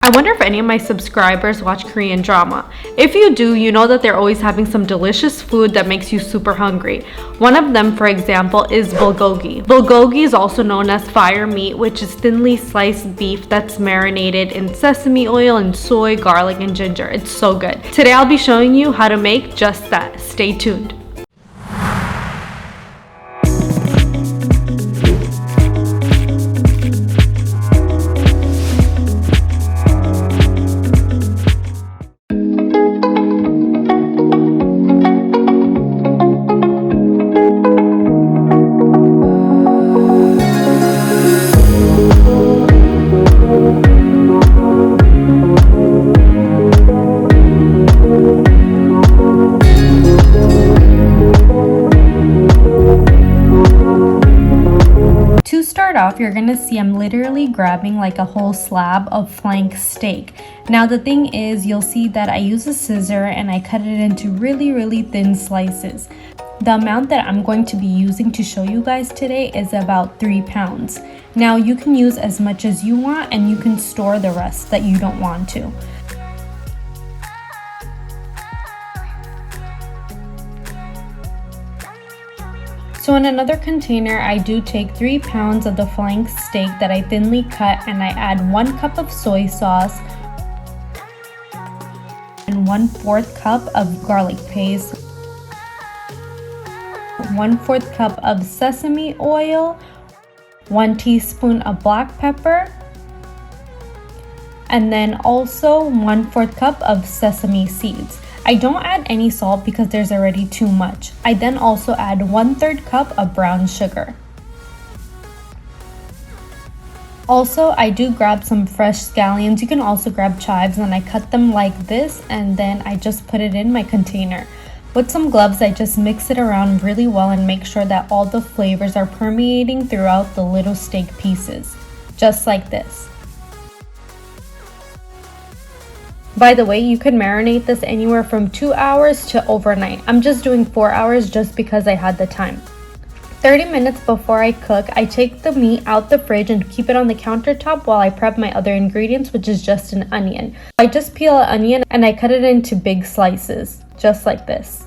I wonder if any of my subscribers watch Korean drama. If you do, you know that they're always having some delicious food that makes you super hungry. One of them, for example, is bulgogi. Bulgogi is also known as fire meat, which is thinly sliced beef that's marinated in sesame oil and soy, garlic, and ginger. It's so good. Today I'll be showing you how to make just that. Stay tuned. To start off, you're gonna see I'm literally grabbing like a whole slab of flank steak. Now the thing is, you'll see that I use a scissor and I cut it into really thin slices. The amount that I'm going to be using to show you guys today is about 3 pounds. Now you can use as much as you want and you can store the rest that you don't want to. So in another container, I do take 3 pounds of the flank steak that I thinly cut, and I add 1 cup of soy sauce and 1/4 cup of garlic paste, 1/4 cup of sesame oil, 1 teaspoon of black pepper, and then also 1/4 cup of sesame seeds. I don't add any salt because there's already too much. I then also add 1/3 cup of brown sugar. Also, I do grab some fresh scallions. You can also grab chives, and I cut them like this, and then I just put it in my container. With some gloves, I just mix it around really well and make sure that all the flavors are permeating throughout the little steak pieces, just like this. By the way, you could marinate this anywhere from 2 hours to overnight. I'm just doing 4 hours just because I had the time. 30 minutes before I cook, I take the meat out the fridge and keep it on the countertop while I prep my other ingredients, which is just an onion. I just peel an onion and I cut it into big slices, just like this.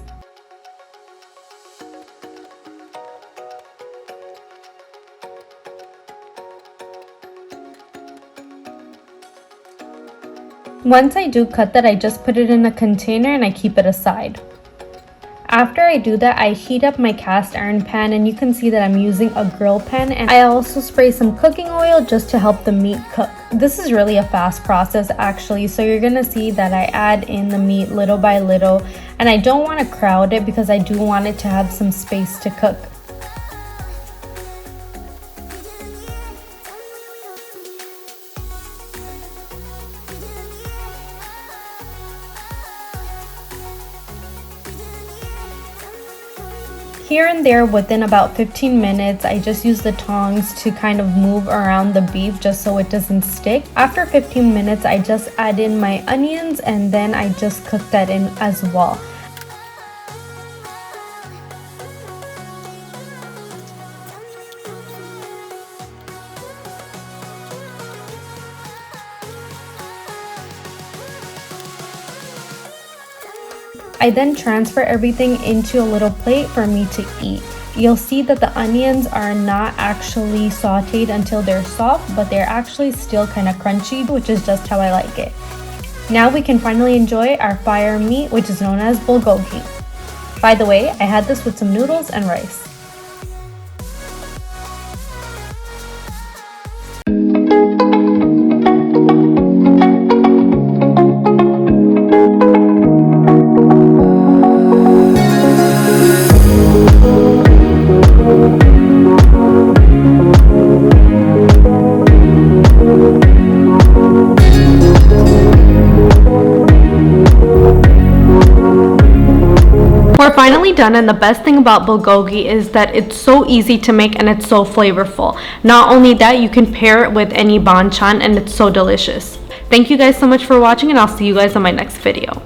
Once I do cut that, I just put it in a container and I keep it aside. After I do that, I heat up my cast iron pan, and you can see that I'm using a grill pan, and I also spray some cooking oil just to help the meat cook. This is really a fast process actually, so you're gonna see that I add in the meat little by little, and I don't want to crowd it because I do want it to have some space to cook. Here and there, within about 15 minutes, I just use the tongs to kind of move around the beef just so it doesn't stick. After 15 minutes, I just add in my onions, and then I just cook that in as well. I then transfer everything into a little plate for me to eat. You'll see that the onions are not actually sauteed until they're soft, but they're actually still kind of crunchy, which is just how I like it. Now we can finally enjoy our fire meat, which is known as bulgogi. By the way, I had this with some noodles and rice. We're finally done, and the best thing about bulgogi is that it's so easy to make and it's so flavorful. Not only that, you can pair it with any banchan and it's so delicious. Thank you guys so much for watching, and I'll see you guys on my next video.